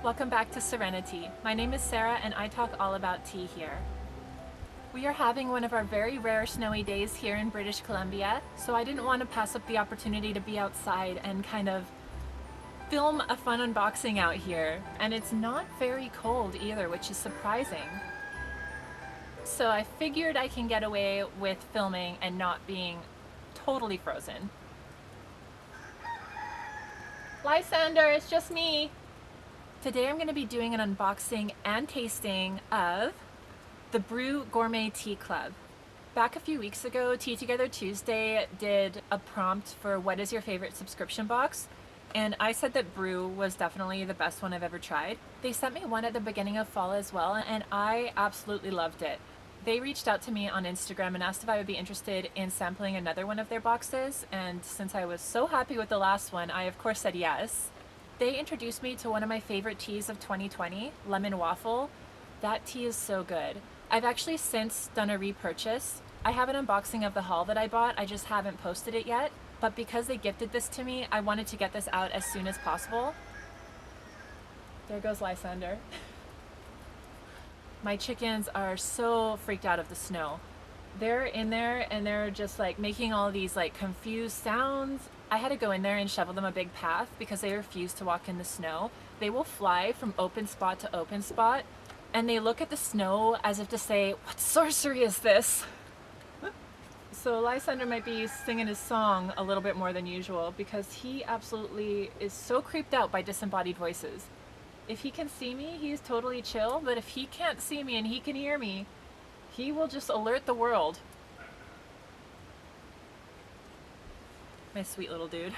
Welcome back to Serenity. My name is Sarah and I talk all about tea here. We are having one of our very rare snowy days here in British Columbia, so I didn't want to pass up the opportunity to be outside and kind of film a fun unboxing out here. And it's not very cold either, which is surprising. So I figured I can get away with filming and not being totally frozen. Lysander, it's just me! Today I'm going to be doing an unboxing and tasting of the Bruu Gourmet Tea Club. Back a few weeks ago, Tea Together Tuesday did a prompt for what is your favorite subscription box, and I said that Bruu was definitely the best one I've ever tried. They sent me one at the beginning of fall as well, and I absolutely loved it. They reached out to me on Instagram and asked if I would be interested in sampling another one of their boxes, and since I was so happy with the last one, I of course said yes. They introduced me to one of my favorite teas of 2020, lemon waffle. That tea is so good. I've actually since done a repurchase. I have an unboxing of the haul that I bought, I just haven't posted it yet, but because they gifted this to me, I wanted to get this out as soon as possible. There goes Lysander. My chickens are so freaked out of the snow. They're in there and they're just like making all these like confused sounds. I had to go in there and shovel them a big path because they refuse to walk in the snow. They will fly from open spot to open spot and they look at the snow as if to say, what sorcery is this? So Lysander might be singing his song a little bit more than usual because he absolutely is so creeped out by disembodied voices. If he can see me, he's totally chill, but if he can't see me and he can hear me, he will just alert the world. My sweet little dude.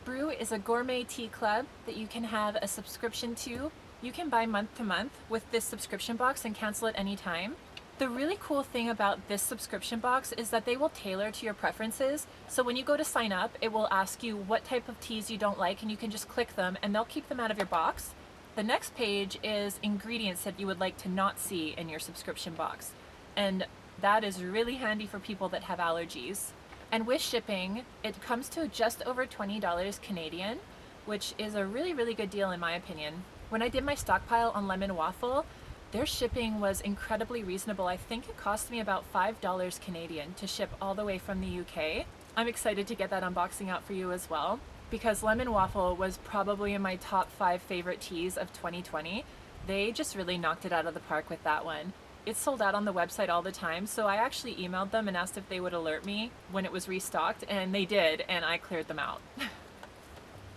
Bruu is a gourmet tea club that you can have a subscription to. You can buy month to month with this subscription box and cancel at any time. The really cool thing about this subscription box is that they will tailor to your preferences. So when you go to sign up, it will ask you what type of teas you don't like and you can just click them and they'll keep them out of your box. The next page is ingredients that you would like to not see in your subscription box. And that is really handy for people that have allergies. And with shipping, it comes to just over $20 Canadian, which is a really, really good deal in my opinion. When I did my stockpile on lemon waffle, their shipping was incredibly reasonable. I think it cost me about $5 Canadian to ship all the way from the UK. I'm excited to get that unboxing out for you as well, because lemon waffle was probably in my top 5 favorite teas of 2020. They just really knocked it out of the park with that one. It's sold out on the website all the time, so I actually emailed them and asked if they would alert me when it was restocked, and they did, and I cleared them out.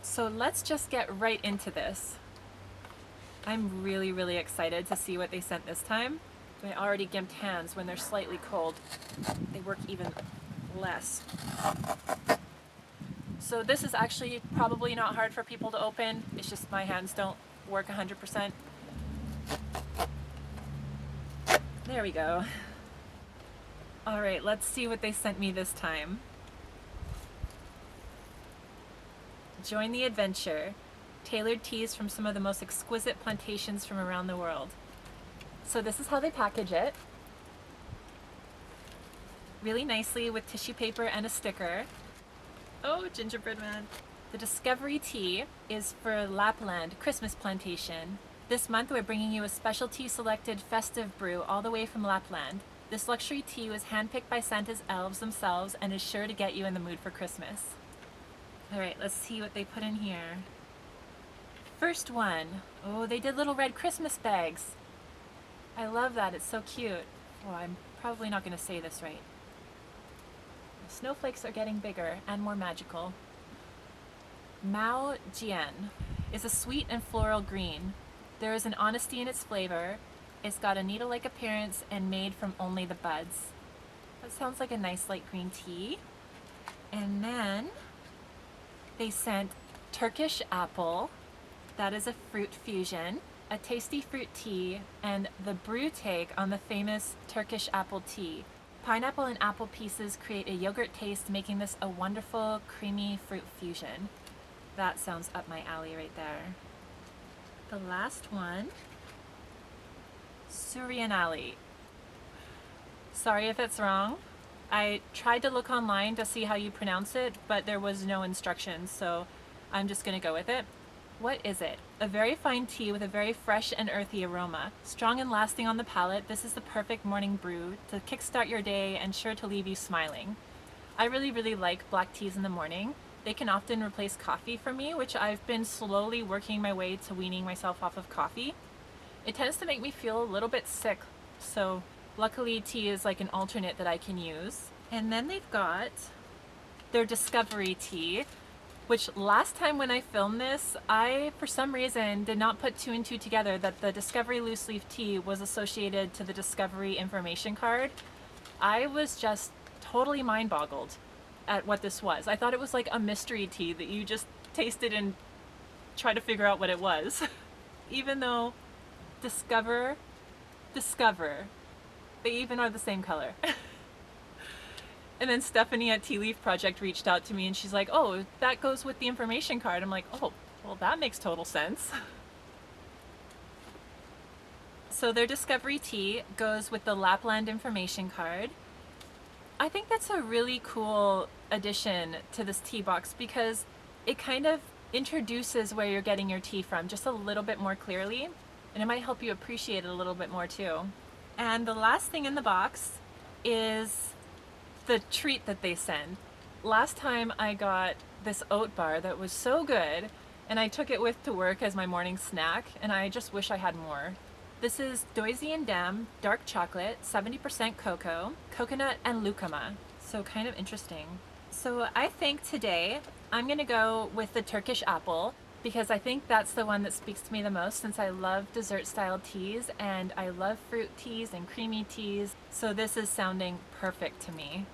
So let's just get right into this. I'm really, really excited to see what they sent this time. My already gimped hands, when they're slightly cold, they work even less. So this is actually probably not hard for people to open. It's just my hands don't work 100%. There we go. All right, let's see what they sent me this time. Join the adventure. Tailored teas from some of the most exquisite plantations from around the world. So this is how they package it. Really nicely with tissue paper and a sticker. Oh, gingerbread man. The Discovery Tea is for Lapland Christmas Plantation. This month we're bringing you a specialty selected festive brew all the way from Lapland. This luxury tea was handpicked by Santa's elves themselves and is sure to get you in the mood for Christmas. Alright, let's see what they put in here. First one. Oh, they did little red Christmas bags. I love that, it's so cute. Oh, I'm probably not going to say this right. The snowflakes are getting bigger and more magical. Mao Jian is a sweet and floral green. There is an honesty in its flavor. It's got a needle-like appearance and made from only the buds. That sounds like a nice light green tea. And then they sent Turkish Apple. That is a fruit fusion, a tasty fruit tea, and the Bruu take on the famous Turkish apple tea. Pineapple and apple pieces create a yogurt taste, making this a wonderful, creamy fruit fusion. That sounds up my alley right there. The last one, Surianali. Sorry if it's wrong. I tried to look online to see how you pronounce it, but there was no instructions, so I'm just gonna go with it. What is it? A very fine tea with a very fresh and earthy aroma. Strong and lasting on the palate, this is the perfect morning brew to kickstart your day and sure to leave you smiling. I really like black teas in the morning. They can often replace coffee for me, which I've been slowly working my way to weaning myself off of coffee. It tends to make me feel a little bit sick, so luckily tea is like an alternate that I can use. And then they've got their Discovery tea, which last time when I filmed this, I, for some reason, did not put two and two together that the Discovery loose leaf tea was associated to the Discovery information card. I was just totally mind boggled at what this was. I thought it was like a mystery tea that you just tasted and try to figure out what it was. Even though discover, they even are the same color. And then Stephanie at Tea Leaf Project reached out to me and she's like, oh, that goes with the information card. I'm like, oh, well, that makes total sense. So their Discovery tea goes with the Lapland information card. I think that's a really cool addition to this tea box because it kind of introduces where you're getting your tea from just a little bit more clearly, and it might help you appreciate it a little bit more too. And the last thing in the box is the treat that they send. Last time I got this oat bar that was so good and I took it with to work as my morning snack, and I just wish I had more. This is Doisy and Dam dark chocolate, 70% cocoa, coconut, and lucuma. So kind of interesting. So I think today I'm gonna go with the Turkish Apple because I think that's the one that speaks to me the most since I love dessert style teas and I love fruit teas and creamy teas. So this is sounding perfect to me.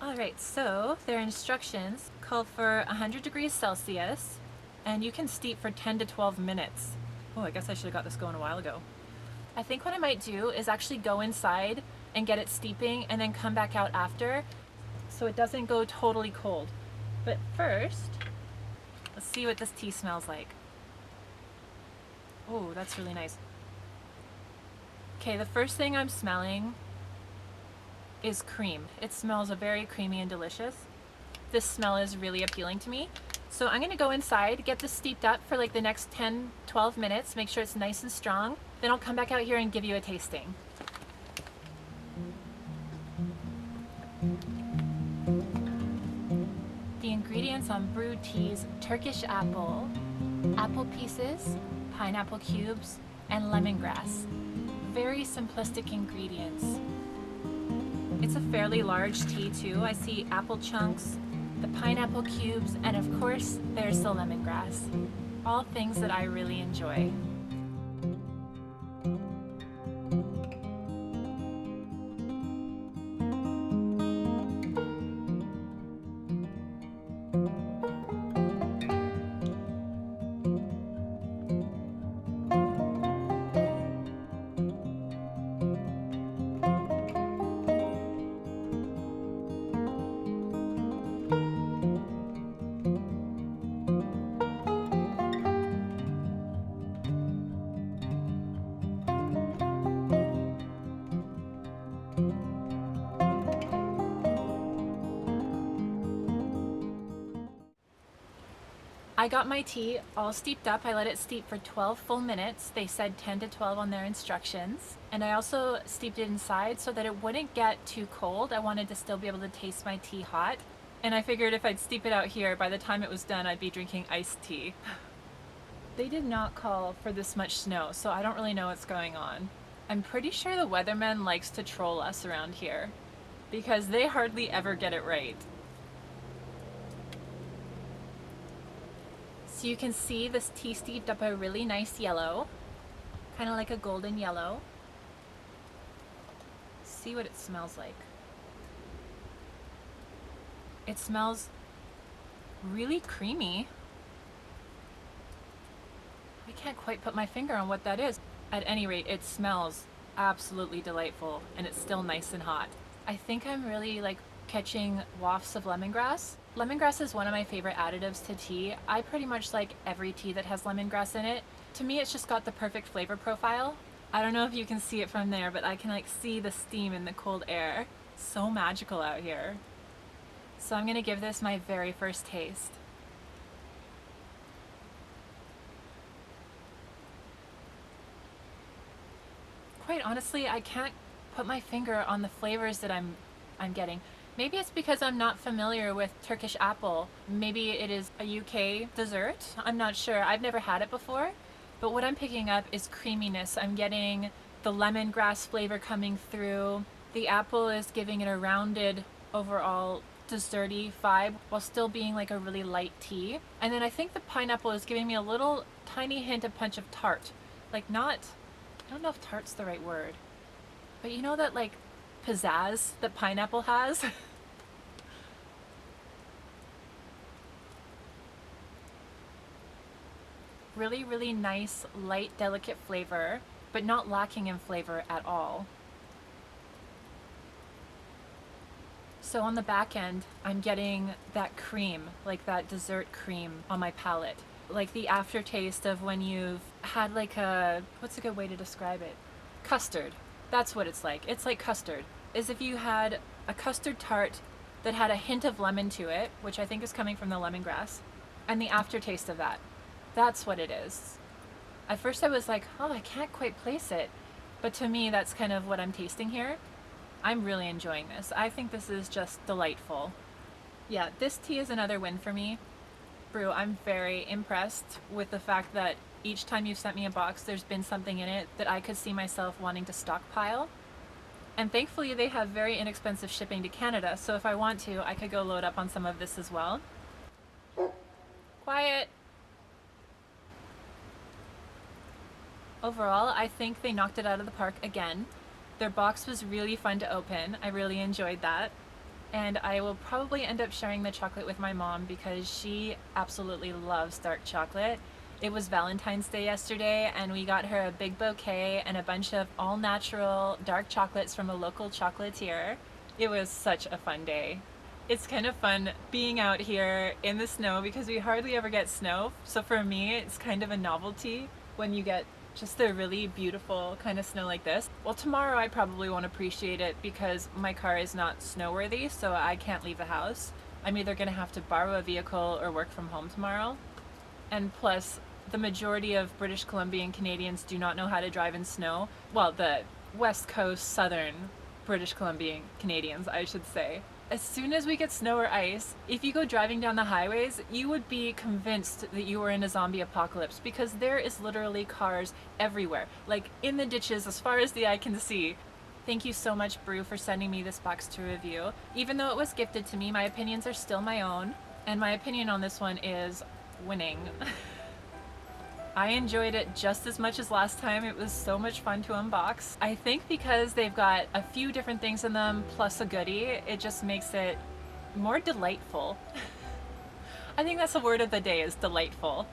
Alright, so their instructions call for 100 degrees Celsius and you can steep for 10 to 12 minutes. Oh, I guess I should have got this going a while ago. I think what I might do is actually go inside and get it steeping and then come back out after so it doesn't go totally cold. But first, let's see what this tea smells like. Oh, that's really nice. Okay, the first thing I'm smelling is cream. It smells very creamy and delicious. This smell is really appealing to me. So I'm gonna go inside, get this steeped up for like the next 10-12 minutes, make sure it's nice and strong. Then I'll come back out here and give you a tasting. The ingredients on Bruu Tea's Turkish apple, apple pieces, pineapple cubes, and lemongrass. Very simplistic ingredients. It's a fairly large tea too. I see apple chunks, the pineapple cubes, and of course there's the lemongrass. All things that I really enjoy. I got my tea all steeped up. I let it steep for 12 full minutes. They said 10 to 12 on their instructions. And I also steeped it inside so that it wouldn't get too cold. I wanted to still be able to taste my tea hot. And I figured if I'd steep it out here, by the time it was done, I'd be drinking iced tea. They did not call for this much snow, so I don't really know what's going on. I'm pretty sure the weatherman likes to troll us around here because they hardly ever get it right. So you can see this tea steeped up a really nice yellow, kind of like a golden yellow. See what it smells like. It smells really creamy. I can't quite put my finger on what that is. At any rate, it smells absolutely delightful and it's still nice and hot. I think I'm really like catching wafts of lemongrass. Lemongrass is one of my favorite additives to tea. I pretty much like every tea that has lemongrass in it. To me, it's just got the perfect flavor profile. I don't know if you can see it from there, but I can like see the steam in the cold air. So magical out here. So I'm gonna give this my very first taste. quite honestly, I can't put my finger on the flavors that I'm getting. Maybe it's because I'm not familiar with Turkish Apple. Maybe it is a UK dessert. I'm not sure. I've never had it before. But what I'm picking up is creaminess. I'm getting the lemongrass flavor coming through. The apple is giving it a rounded overall desserty vibe while still being like a really light tea. And then I think the pineapple is giving me a little tiny hint of punch of tart. Like not, I don't know if tart's the right word, but you know that like pizzazz that pineapple has? Really, really nice, light, delicate flavor, but not lacking in flavor at all. So on the back end, I'm getting that cream, like that dessert cream on my palate. Like the aftertaste of when you've had like a, what's a good way to describe it? Custard. That's what it's like. It's like custard. As if you had a custard tart that had a hint of lemon to it, which I think is coming from the lemongrass, and the aftertaste of that. That's what it is. At first I was like, oh, I can't quite place it. But to me, that's kind of what I'm tasting here. I'm really enjoying this. I think this is just delightful. Yeah, this tea is another win for me. Bruu, I'm very impressed with the fact that each time you've sent me a box, there's been something in it that I could see myself wanting to stockpile. And thankfully they have very inexpensive shipping to Canada, so if I want to, I could go load up on some of this as well. Quiet! Overall, I think they knocked it out of the park again. Their box was really fun to open. I really enjoyed that. And I will probably end up sharing the chocolate with my mom because she absolutely loves dark chocolate. It was Valentine's Day yesterday and we got her a big bouquet and a bunch of all-natural dark chocolates from a local chocolatier. It was such a fun day. It's kind of fun being out here in the snow because we hardly ever get snow. So for me, it's kind of a novelty when you get just a really beautiful kind of snow like this. Well, tomorrow I probably won't appreciate it because my car is not snow worthy, so I can't leave the house. I'm either gonna have to borrow a vehicle or work from home tomorrow. And plus, the majority of British Columbian Canadians do not know how to drive in snow. Well, the West Coast, Southern British Columbian Canadians, I should say. As soon as we get snow or ice, if you go driving down the highways, you would be convinced that you were in a zombie apocalypse because there is literally cars everywhere, like in the ditches as far as the eye can see. Thank you so much, Bruu, for sending me this box to review. Even though it was gifted to me, my opinions are still my own, and my opinion on this one is winning. I enjoyed it just as much as last time. It was so much fun to unbox. I think because they've got a few different things in them plus a goodie, it just makes it more delightful. I think that's the word of the day, is delightful.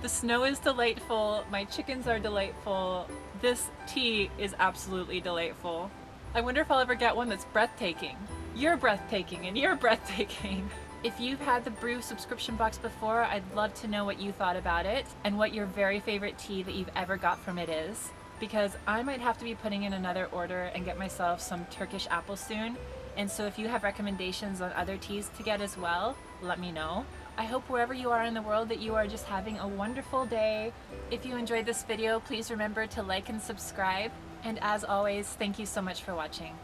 The snow is delightful, my chickens are delightful, this tea is absolutely delightful. I wonder if I'll ever get one that's breathtaking. You're breathtaking and you're breathtaking. If you've had the Bruu subscription box before, I'd love to know what you thought about it and what your very favorite tea that you've ever got from it is, because I might have to be putting in another order and get myself some Turkish Apple soon. And so if you have recommendations on other teas to get as well, let me know. I hope wherever you are in the world that you are just having a wonderful day. If you enjoyed this video, please remember to like and subscribe. And as always, thank you so much for watching.